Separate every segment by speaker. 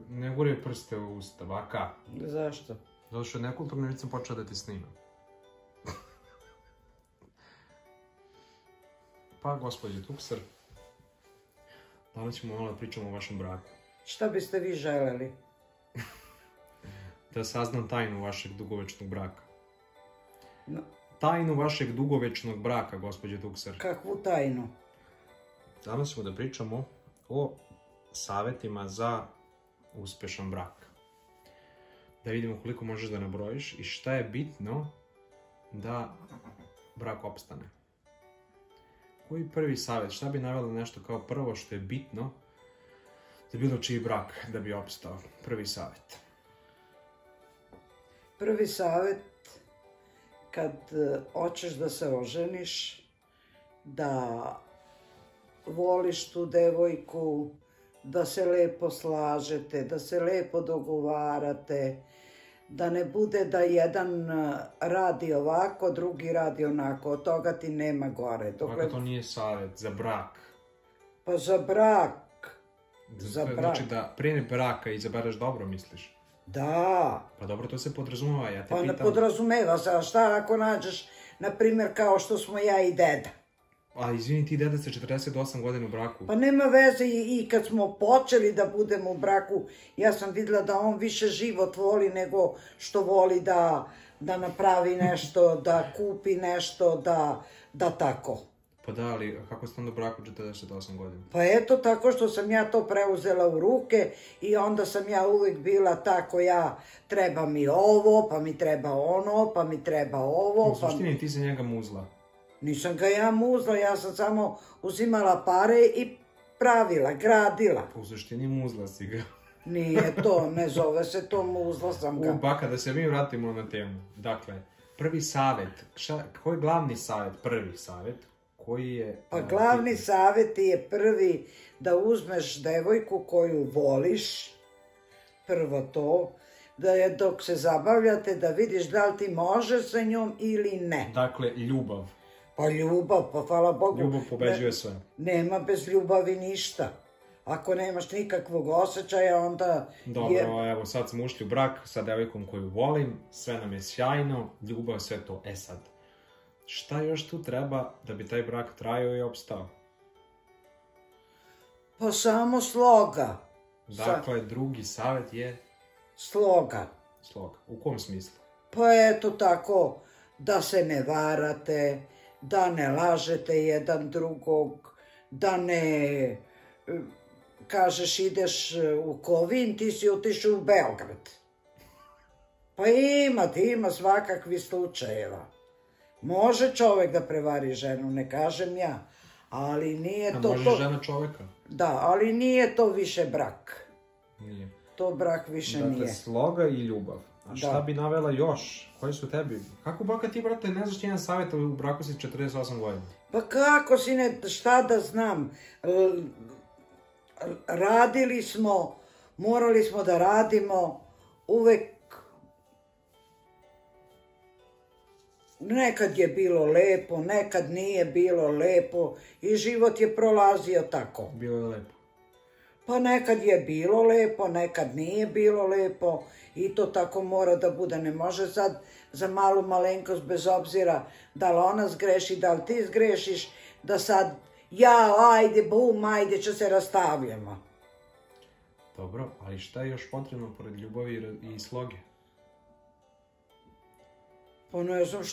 Speaker 1: Ne guraj prste u usta, baka.
Speaker 2: Zašto?
Speaker 1: Zato što je nekulturno već sam počeo da ti snimam. Pa, gospođe Tukser, danas ćemo malo da pričamo o vašem braku.
Speaker 2: Šta biste vi želeli?
Speaker 1: Da saznam tajnu vašeg dugovečnog braka.
Speaker 2: No.
Speaker 1: Tajnu vašeg dugovečnog braka, gospođe Tukser.
Speaker 2: Kakvu tajnu?
Speaker 1: Danas ćemo da pričamo o savjetima za uspešan brak. Da vidimo koliko možeš da nabrojiš i šta je bitno da brak opstane. Koji prvi savjet? Šta bi navelo nešto kao prvo što je bitno za bilo čiji brak da bi opstao? Prvi savjet.
Speaker 2: Prvi savjet, kad hoćeš da se oženiš, da voliš tu devojku, da se lepo slažete, da se lepo dogovarate, da ne bude da jedan radi ovako, drugi radi onako, od toga ti nema gore.
Speaker 1: Kako to nije savjet za brak?
Speaker 2: Pa za brak. Za brak.
Speaker 1: Znači da prije braka izabereš dobro, misliš?
Speaker 2: Da.
Speaker 1: Pa dobro, to se podrazumeva, ja te
Speaker 2: Pa
Speaker 1: pitam.
Speaker 2: ne podrazumeva se, a šta ako nađeš, na primjer, kao što smo ja i deda?
Speaker 1: A izvini, ti deda ste 48 godina u braku.
Speaker 2: Pa nema veze i kad smo počeli da budemo u braku, ja sam videla da on više život voli nego što voli da napravi nešto, da kupi nešto, da tako.
Speaker 1: Pa da, ali kako ste onda u braku 48 godina?
Speaker 2: Pa eto, tako što sam ja to preuzela u ruke i onda sam ja uvijek bila tako, ja treba mi ovo, pa mi treba ono, pa mi treba ovo.
Speaker 1: U suštini ti se njega muzla.
Speaker 2: Nisam ga ja muzla, ja sam samo uzimala pare i pravila, gradila.
Speaker 1: U suštini muzla si ga.
Speaker 2: Nije to, ne zove se to, muzla sam ga.
Speaker 1: Baka, da se mi vratimo na temu. Dakle, prvi savjet, koji je glavni savjet, prvi savjet, koji je...
Speaker 2: Pa glavni savjet je prvi da uzmeš devojku koju voliš, prvo to, da je dok se zabavljate da vidiš da li ti može sa njom ili ne.
Speaker 1: Dakle, ljubav.
Speaker 2: Pa ljubav, pa hvala Bogu.
Speaker 1: Ljubav pobeđuje sve.
Speaker 2: Nema bez ljubavi ništa. Ako nemaš nikakvog osjećaja, onda...
Speaker 1: Dobro, evo sad smo ušli u brak sa devojkom koju volim, sve nam je sjajno, ljubav, sve to. E sad, šta još tu treba da bi taj brak trajao i opstao?
Speaker 2: Pa samo sloga.
Speaker 1: Dakle, drugi savjet je...
Speaker 2: Sloga.
Speaker 1: Sloga. U kom smislu?
Speaker 2: Pa eto tako, da se ne varate, da ne lažete jedan drugog, da ne... Kažeš ideš u Kovin, ti si otišao u Beograd. Pa ima svakakvih slučajeva. Može čovjek da prevari ženu, ne kažem ja, ali nije to...
Speaker 1: A može žena čovjeka?
Speaker 2: Da, ali nije to više brak.
Speaker 1: Nije.
Speaker 2: To brak više nije.
Speaker 1: Dakle, sloga i ljubav. A šta bi navela još? Koji su tebi? Kako baka ti, brate, ne znaš jedan savjet, u braku si 48 godina?
Speaker 2: Pa kako si ne, šta da znam, radili smo, morali smo da radimo, uvek, nekad je bilo lepo, nekad nije bilo lepo i život je prolazio tako.
Speaker 1: Bilo je lepo.
Speaker 2: Pa nekad je bilo lepo, nekad nije bilo lepo i to tako mora da bude. Ne može sad za malu malenkost, bez obzira da li ona zgreši, da li ti zgrešiš, da sad ajde, bum, ajde, će se rastavljamo.
Speaker 1: Dobro, ali šta je još potrebno pored ljubavi i sloge?
Speaker 2: Pa ne znam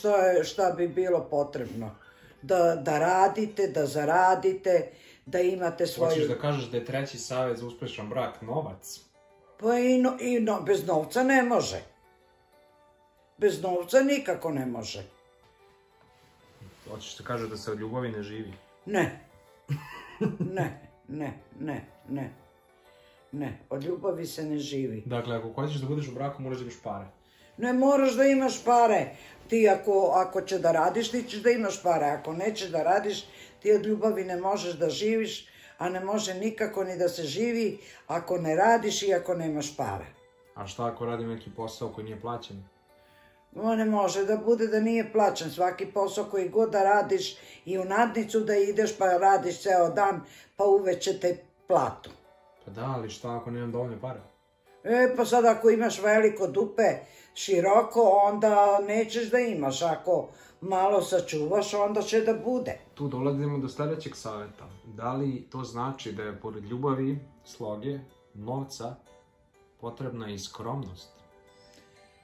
Speaker 2: šta bi bilo potrebno. Da radite, da zaradite, da imate svoju...
Speaker 1: Hoćeš da kažeš da je treći savjet za uspešan brak novac?
Speaker 2: Pa bez novca ne može. Bez novca nikako ne može.
Speaker 1: Hoćeš da kažeš da se od ljubavi ne živi?
Speaker 2: Ne. Ne, od ljubavi se ne živi.
Speaker 1: Dakle, ako hoćeš da budeš u braku, moraš da imaš pare.
Speaker 2: Ne moraš da imaš pare. Ti ako će da radiš, ti ćeš da imaš pare. Ako nećeš da radiš, ti od ljubavi ne možeš da živiš, a ne može nikako ni da se živi ako ne radiš i ako nemaš pare.
Speaker 1: A šta ako radim neki posao koji nije plaćen?
Speaker 2: Ne može da bude da nije plaćen. Svaki posao koji god da radiš i u nadnicu da ideš pa radiš ceo dan, pa uveće te platu.
Speaker 1: Pa da, ali šta ako nemam dovoljne pare?
Speaker 2: Pa sad ako imaš veliko dupe, široko, onda nećeš da imaš. Ako malo sačuvaš, onda će da bude.
Speaker 1: Tu dolazimo do sljedećeg savjeta. Da li to znači da je pored ljubavi, sloge, novca, potrebna i skromnost?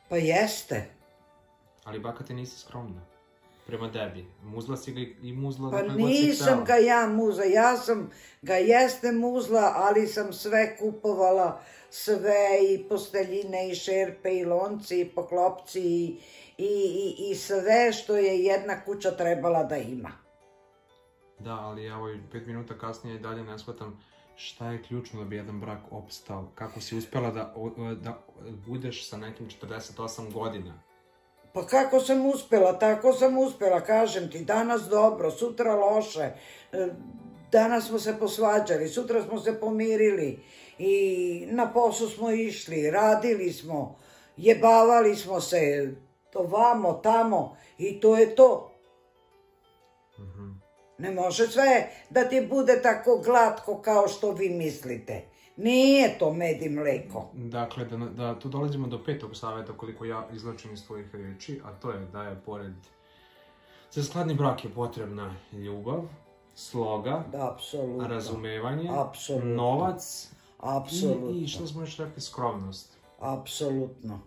Speaker 2: Pa jeste.
Speaker 1: Ali baka ti nisi skromna. Prema tebi. Muzla si ga i muzla
Speaker 2: Pa
Speaker 1: dokle god si
Speaker 2: nisam
Speaker 1: htela.
Speaker 2: ga ja muzla, ja sam ga jeste muzla, ali sam sve kupovala, sve i posteljine i šerpe i lonci i poklopci i sve što je jedna kuća trebala da ima.
Speaker 1: Da, ali evo 5 minuta kasnije i dalje ne shvatam šta je ključno da bi jedan brak opstao. Kako si uspjela da budeš sa nekim 48 godina.
Speaker 2: Pa kako sam uspjela, tako sam uspjela, kažem ti, danas dobro, sutra loše, danas smo se posvađali, sutra smo se pomirili i na posao smo išli, radili smo, jebavali smo se, to vamo, tamo i to je to. Ne može sve da ti bude tako glatko kao što vi mislite. Nije to med i mleko.
Speaker 1: Dakle, da tu dolazimo do 5. savjeta koliko ja izlačim iz tvojih riječi, a to je da je pored... Za skladni brak je potrebna ljubav, sloga,
Speaker 2: Da, apsolutno.
Speaker 1: razumevanje,
Speaker 2: Apsolutno.
Speaker 1: novac
Speaker 2: Apsolutno.
Speaker 1: i što smo još rekli, skromnost.
Speaker 2: Apsolutno.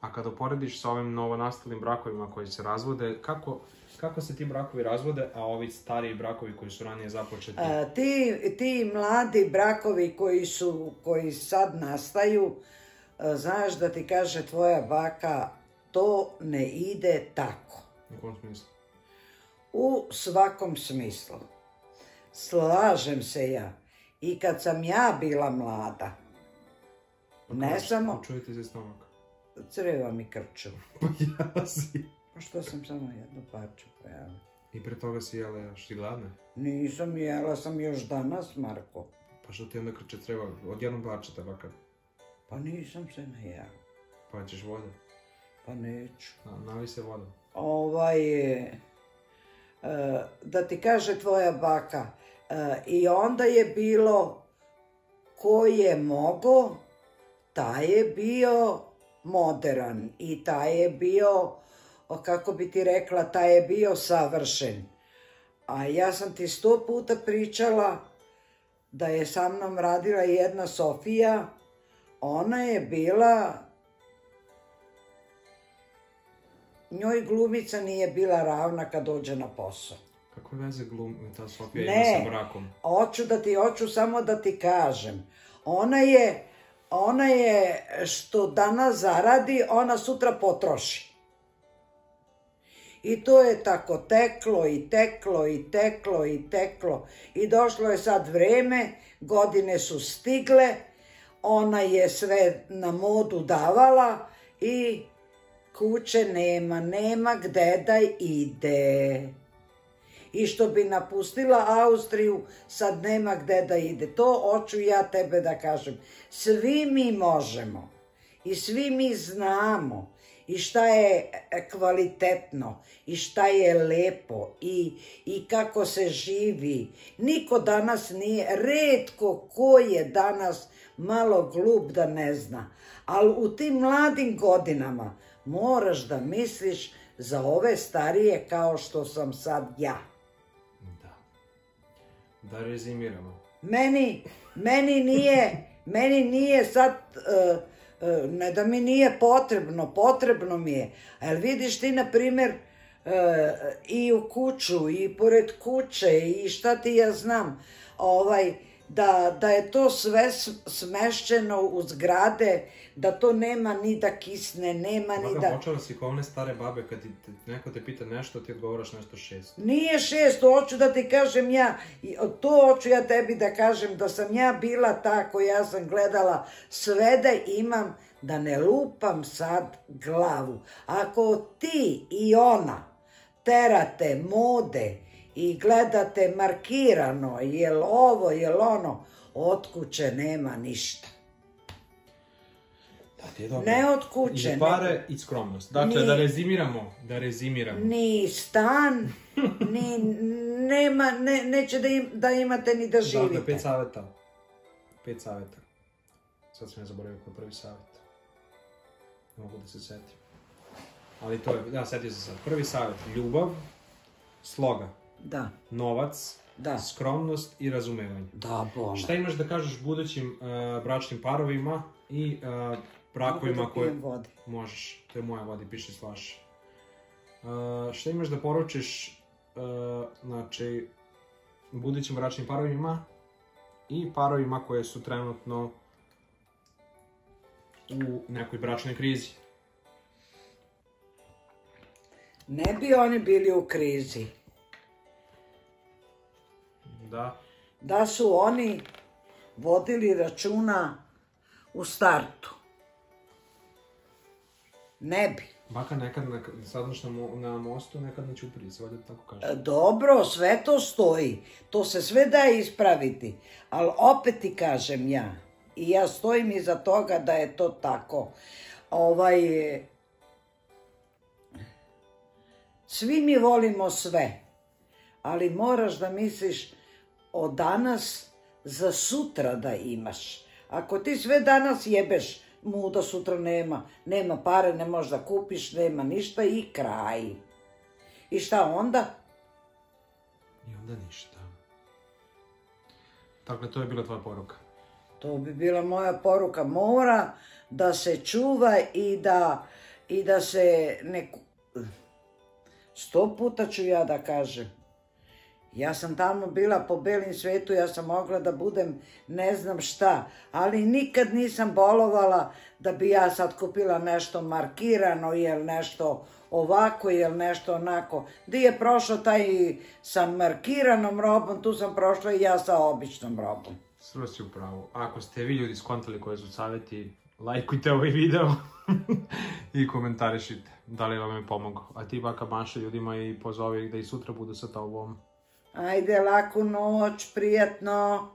Speaker 1: A kada uporediš sa ovim novonastalim brakovima koji se razvode, kako se ti brakovi razvode, a ovi stariji brakovi koji su ranije započeti?
Speaker 2: Ti mladi brakovi koji sad nastaju, znaš da ti kaže tvoja baka, to ne ide tako.
Speaker 1: U kom smislu?
Speaker 2: U svakom smislu. Slažem se ja. I kad sam ja bila mlada, ne samo...
Speaker 1: Čujete se stomak?
Speaker 2: Creva mi krču.
Speaker 1: Pa ja si.
Speaker 2: Pa što sam samo jednu parču pojela?
Speaker 1: I pre toga si jela još, si gladna?
Speaker 2: Nisam, jela sam još danas, Marko.
Speaker 1: Pa što ti onda krče treba? Odjednom plačete baka.
Speaker 2: Pa nisam se najela.
Speaker 1: Pa ćeš vode?
Speaker 2: Pa neću.
Speaker 1: Navi se vodom.
Speaker 2: Da ti kaže tvoja baka, i onda je bilo ko je mogo, taj je bio moderan i taj je bio, kako bi ti rekla, taj je bio savršen. A ja sam ti 100 puta pričala da je sa mnom radila jedna Sofija, ona je bila, njoj glumica nije bila ravna kad dođe na posao.
Speaker 1: Kakve veze ta Sofija ima sa brakom?
Speaker 2: Hoću samo da ti kažem. Ona je što danas zaradi, ona sutra potroši. I to je tako teklo i teklo i teklo i teklo. I došlo je sad vreme, godine su stigle, ona je sve na modu davala i kuće nema gde da ide. I što bi napustila Austriju, sad nema gde da ide. To hoću ja tebe da kažem. Svi mi možemo i svi mi znamo i šta je kvalitetno i šta je lepo i kako se živi. Niko danas nije, retko ko je danas malo glup da ne zna. Ali u tim mladim godinama moraš da misliš za ove starije kao što sam sad ja.
Speaker 1: Da rezimiramo.
Speaker 2: Meni nije sad, ne da mi nije potrebno mi je. Ali vidiš ti, na primjer, i u kuću, i pored kuće, i šta ti ja znam, da je to sve smešćeno u zgrade, da to nema ni da kisne, nema ni da...
Speaker 1: Počela si kao one stare babe, kad neko te pita nešto, ti odgovaraš nešto 6.
Speaker 2: Nije 6, hoću da ti kažem ja, to hoću ja tebi da kažem, da sam ja bila ta koja sam gledala sve da imam, da ne lupam sad glavu. Ako ti i ona terate mode i gledate markirano, jel ovo, jel ono, od kuće nema ništa. Ne od kuće.
Speaker 1: I pare i skromnost. Dakle, da rezimiramo.
Speaker 2: Ni stan, ni nema, neće da imate ni da živite.
Speaker 1: Dakle, 5 savjeta. 5 savjeta. Sad sam ja zaboravio koji je prvi savjet. Ne mogu da se setim. Ali to je, da, setio sam sad. Prvi savjet, ljubav, sloga,
Speaker 2: Da,
Speaker 1: novac,
Speaker 2: da.
Speaker 1: skromnost i razumevanje.
Speaker 2: Da, bome.
Speaker 1: Šta imaš da kažeš budućim bračnim parovima i brakovima
Speaker 2: Mogu da
Speaker 1: koje...
Speaker 2: pijem vode.
Speaker 1: Možeš, to je moja vodi, piši slaš. Šta imaš da poručiš, znači, budućim bračnim parovima i parovima koje su trenutno u nekoj bračnoj krizi?
Speaker 2: Ne bi oni bili u krizi.
Speaker 1: Da.
Speaker 2: Da su oni vodili računa u startu. Ne bi.
Speaker 1: Baka nekad sadnoš na mostu, nekad na ćupriji, se valjda tako kaže.
Speaker 2: Dobro, sve to stoji. To se sve da ispraviti. Ali opet ti kažem ja. I ja stojim iza toga da je to tako. Svi mi volimo sve. Ali moraš da misliš od danas za sutra da imaš. Ako ti sve danas jebeš, muda sutra nema. Nema pare, ne možeš da kupiš, nema ništa i kraj. I šta onda?
Speaker 1: I onda ništa. Dakle, to je bila tvoja poruka.
Speaker 2: To bi bila moja poruka. Mora da se čuva i da se ne... 100 puta ću ja da kažem. Ja sam tamo bila po belim svetu, ja sam mogla da budem ne znam šta, ali nikad nisam bolovala da bi ja sad kupila nešto markirano, jel nešto ovako, jel nešto onako. Di je prošao taj sa markiranom robom, tu sam prošla i ja sa običnom robom.
Speaker 1: Sve si upravo. Ako ste vi ljudi skontali koji su savjeti, lajkujte ovaj video i komentarišite da li vam je pomogao. A ti baka maši ljudima i pozovi ih da i sutra budu sa tobom.
Speaker 2: Ajde, laku noć, prijatno.